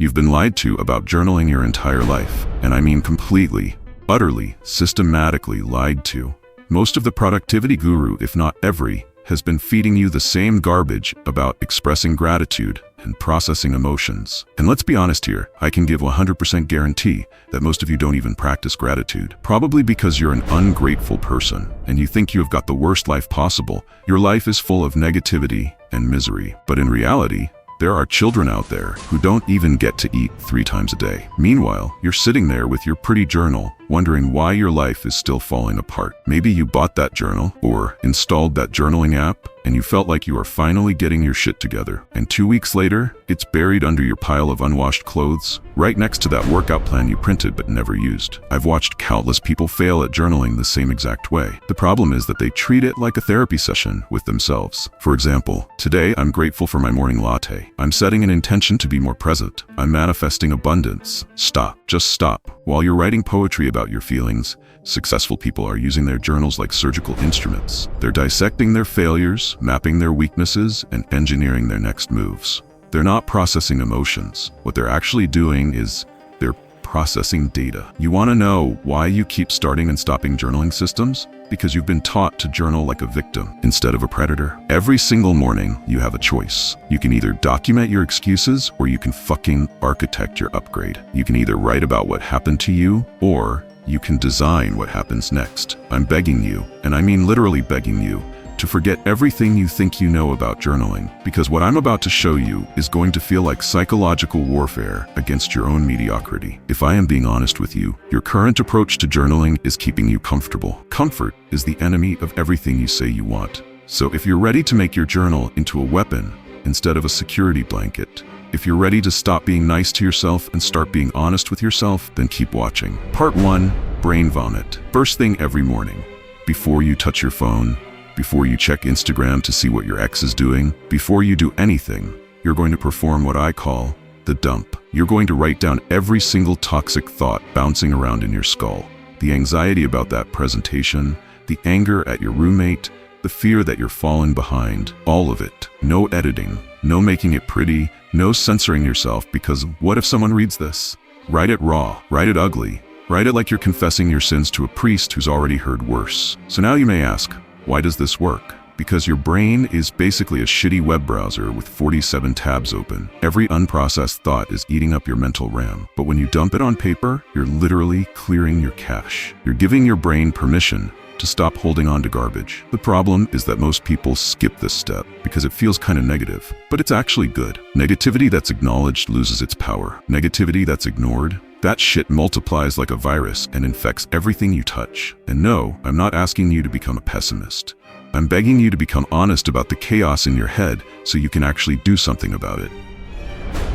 You've been lied to about journaling your entire life, and I mean completely, utterly, systematically lied to. Most of the productivity guru, if not every, has been feeding you the same garbage about expressing gratitude and processing emotions. And let's be honest here, I can give 100% guarantee that most of you don't even practice gratitude. Probably because you're an ungrateful person and you think you have got the worst life possible. Your life is full of negativity and misery. But in reality, there are children out there who don't even get to eat 3 times a day. Meanwhile, you're sitting there with your pretty journal, wondering why your life is still falling apart. Maybe you bought that journal or installed that journaling app and you felt like you are finally getting your shit together. And 2 weeks later, it's buried under your pile of unwashed clothes, right next to that workout plan you printed but never used. I've watched countless people fail at journaling the same exact way. The problem is that they treat it like a therapy session with themselves. For example, today I'm grateful for my morning latte. I'm setting an intention to be more present. I'm manifesting abundance. Stop. Just stop. While you're writing poetry about your feelings, successful people are using their journals like surgical instruments. They're dissecting their failures, mapping their weaknesses, and engineering their next moves. They're not processing emotions. What they're actually doing is they're processing data. You want to know why you keep starting and stopping journaling systems? Because you've been taught to journal like a victim instead of a predator. Every single morning, you have a choice. You can either document your excuses or you can fucking architect your upgrade. You can either write about what happened to you or you can design what happens next. I'm begging you, and I mean literally begging you, to forget everything you think you know about journaling, because what I'm about to show you is going to feel like psychological warfare against your own mediocrity. If I am being honest with you, your current approach to journaling is keeping you comfortable. Comfort is the enemy of everything you say you want. So if you're ready to make your journal into a weapon instead of a security blanket, if you're ready to stop being nice to yourself and start being honest with yourself, then keep watching. Part 1, brain vomit. First thing every morning, before you touch your phone, before you check Instagram to see what your ex is doing, before you do anything, you're going to perform what I call the dump. You're going to write down every single toxic thought bouncing around in your skull. The anxiety about that presentation, the anger at your roommate, the fear that you're falling behind, all of it. No editing, no making it pretty, no censoring yourself, because what if someone reads this? Write it raw, write it ugly, write it like you're confessing your sins to a priest who's already heard worse. So now you may ask, why does this work? Because your brain is basically a shitty web browser with 47 tabs open. Every unprocessed thought is eating up your mental RAM. But when you dump it on paper, you're literally clearing your cache. You're giving your brain permission to stop holding on to garbage. The problem is that most people skip this step because it feels kind of negative, but it's actually good. Negativity that's acknowledged loses its power. Negativity that's ignored, that shit multiplies like a virus and infects everything you touch. And no, I'm not asking you to become a pessimist. I'm begging you to become honest about the chaos in your head so you can actually do something about it.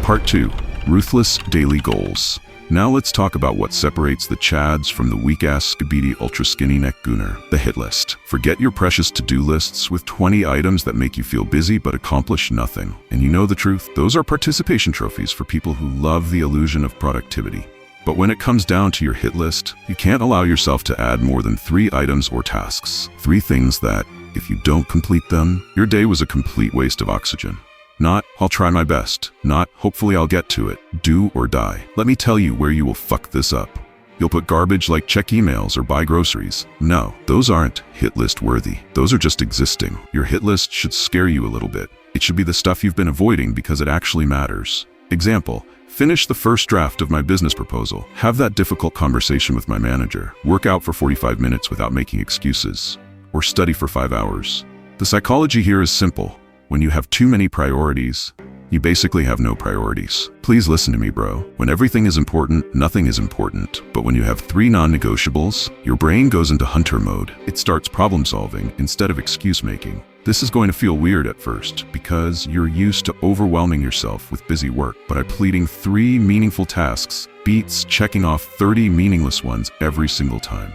Part 2, Ruthless Daily Goals. Now let's talk about what separates the Chads from the weak-ass skibidi ultra-skinny neck gooner. The hit list. Forget your precious to-do lists with 20 items that make you feel busy but accomplish nothing. And you know the truth? Those are participation trophies for people who love the illusion of productivity. But when it comes down to your hit list, you can't allow yourself to add more than 3 items or tasks. 3 things that, if you don't complete them, your day was a complete waste of oxygen. Not, I'll try my best. Not, hopefully I'll get to it. Do or die. Let me tell you where you will fuck this up. You'll put garbage like check emails or buy groceries. No, those aren't hit list worthy. Those are just existing. Your hit list should scare you a little bit. It should be the stuff you've been avoiding because it actually matters. Example, finish the first draft of my business proposal. Have that difficult conversation with my manager. Work out for 45 minutes without making excuses. Or study for 5 hours. The psychology here is simple. When you have too many priorities, you basically have no priorities. Please listen to me, bro. When everything is important, nothing is important. But when you have 3 non-negotiables, your brain goes into hunter mode. It starts problem solving instead of excuse making. This is going to feel weird at first because you're used to overwhelming yourself with busy work. But completing 3 meaningful tasks beats checking off 30 meaningless ones every single time.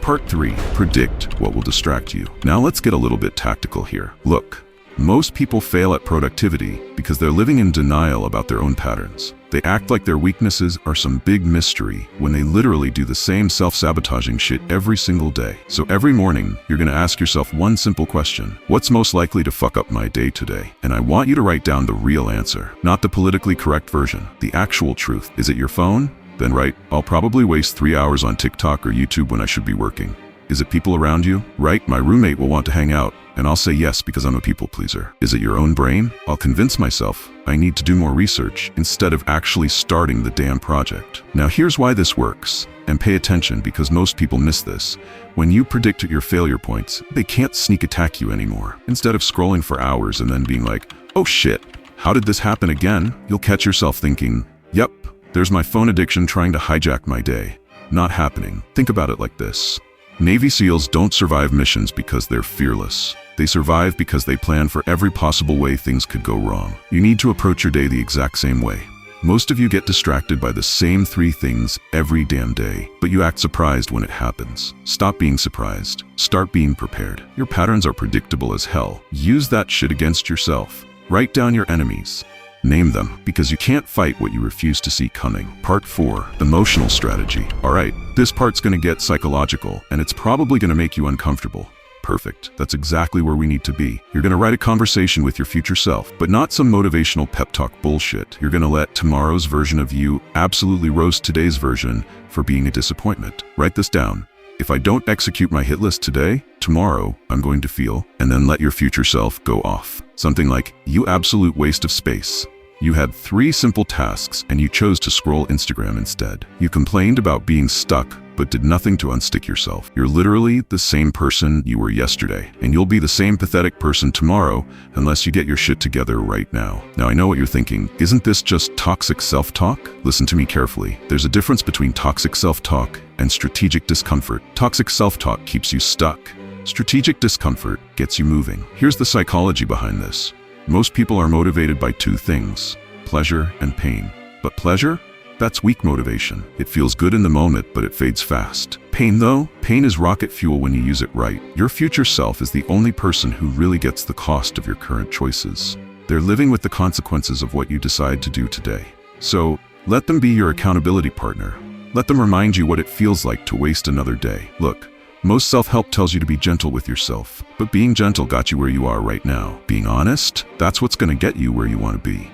Part 3, predict what will distract you. Now let's get a little bit tactical here. Look, Most people fail at productivity because they're living in denial about their own patterns. They act like their weaknesses are some big mystery when they literally do the same self-sabotaging shit every single day. So every morning, you're gonna ask yourself one simple question: what's most likely to fuck up my day today? And I want you to write down the real answer, not the politically correct version, the actual truth. Is it your phone? Then write, I'll probably waste 3 hours on TikTok or YouTube when I should be working. Is it people around you? Right, my roommate will want to hang out, and I'll say yes because I'm a people pleaser. Is it your own brain? I'll convince myself I need to do more research instead of actually starting the damn project. Now here's why this works, and pay attention because most people miss this. When you predict your failure points, they can't sneak attack you anymore. Instead of scrolling for hours and then being like, oh shit, how did this happen again? You'll catch yourself thinking, yep, there's my phone addiction trying to hijack my day. Not happening. Think about it like this. Navy SEALs don't survive missions because they're fearless. They survive because they plan for every possible way things could go wrong. You need to approach your day the exact same way. Most of you get distracted by the same 3 things every damn day, but you act surprised when it happens. Stop being surprised. Start being prepared. Your patterns are predictable as hell. Use that shit against yourself. Write down your enemies. Name them, because you can't fight what you refuse to see coming. Part 4, emotional strategy. Alright, this part's gonna get psychological, and it's probably gonna make you uncomfortable. Perfect. That's exactly where we need to be. You're gonna write a conversation with your future self, but not some motivational pep talk bullshit. You're gonna let tomorrow's version of you absolutely roast today's version for being a disappointment. Write this down. If I don't execute my hit list today, tomorrow I'm going to feel, and then let your future self go off. Something like, you absolute waste of space. You had 3 simple tasks and you chose to scroll Instagram instead. You complained about being stuck, but did nothing to unstick yourself. You're literally the same person you were yesterday, and you'll be the same pathetic person tomorrow unless you get your shit together right now. Now I know what you're thinking. Isn't this just toxic self-talk? Listen to me carefully. There's a difference between toxic self-talk and strategic discomfort. Toxic self-talk keeps you stuck. Strategic discomfort gets you moving. Here's the psychology behind this. Most people are motivated by 2 things, pleasure and pain. But pleasure? That's weak motivation. It feels good in the moment, but it fades fast. Pain though? Pain is rocket fuel when you use it right. Your future self is the only person who really gets the cost of your current choices. They're living with the consequences of what you decide to do today. So, let them be your accountability partner. Let them remind you what it feels like to waste another day. Look, most self-help tells you to be gentle with yourself, but being gentle got you where you are right now. Being honest, that's what's gonna get you where you want to be.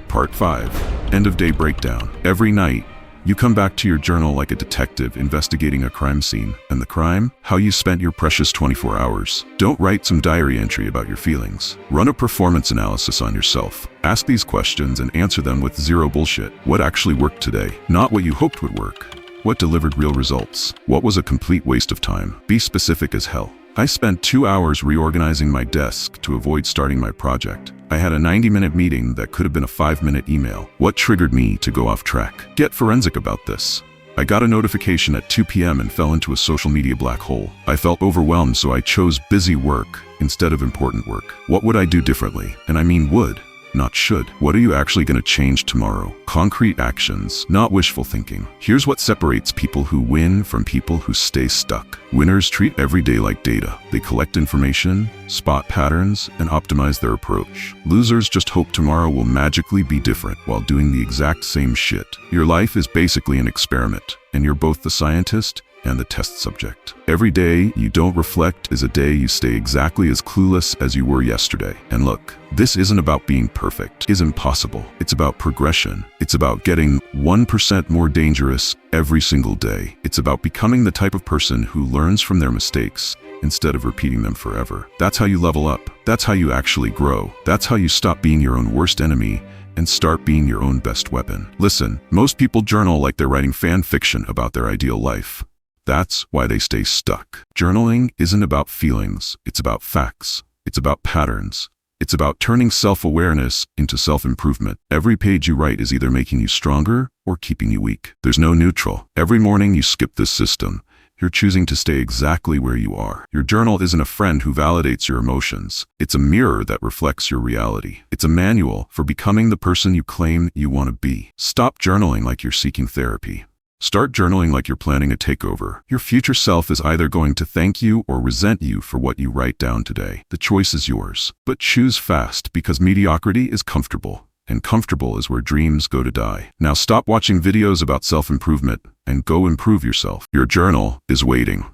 Part 5, End of Day Breakdown. Every night, you come back to your journal like a detective investigating a crime scene. And the crime? How you spent your precious 24 hours. Don't write some diary entry about your feelings. Run a performance analysis on yourself. Ask these questions and answer them with 0 bullshit. What actually worked today? Not what you hoped would work. What delivered real results? What was a complete waste of time? Be specific as hell. I spent 2 hours reorganizing my desk to avoid starting my project. I had a 90-minute meeting that could have been a 5-minute email. What triggered me to go off track? Get forensic about this. I got a notification at 2 p.m. and fell into a social media black hole. I felt overwhelmed, so I chose busy work instead of important work. What would I do differently? And I mean would, not should. What are you actually going to change tomorrow? Concrete actions, not wishful thinking. Here's what separates people who win from people who stay stuck. Winners treat every day like data. They collect information, spot patterns, and optimize their approach. Losers just hope tomorrow will magically be different while doing the exact same shit. Your life is basically an experiment, and you're both the scientist and the test subject. Every day you don't reflect is a day you stay exactly as clueless as you were yesterday. And look, this isn't about being perfect. It's impossible. It's about progression. It's about getting 1% more dangerous every single day. It's about becoming the type of person who learns from their mistakes instead of repeating them forever. That's how you level up. That's how you actually grow. That's how you stop being your own worst enemy and start being your own best weapon. Listen, most people journal like they're writing fan fiction about their ideal life. That's why they stay stuck. Journaling isn't about feelings, it's about facts. It's about patterns. It's about turning self-awareness into self-improvement. Every page you write is either making you stronger or keeping you weak. There's no neutral. Every morning you skip this system. You're choosing to stay exactly where you are. Your journal isn't a friend who validates your emotions. It's a mirror that reflects your reality. It's a manual for becoming the person you claim you want to be. Stop journaling like you're seeking therapy. Start journaling like you're planning a takeover. Your future self is either going to thank you or resent you for what you write down today. The choice is yours. But choose fast, because mediocrity is comfortable, and comfortable is where dreams go to die. Now stop watching videos about self-improvement and go improve yourself. Your journal is waiting.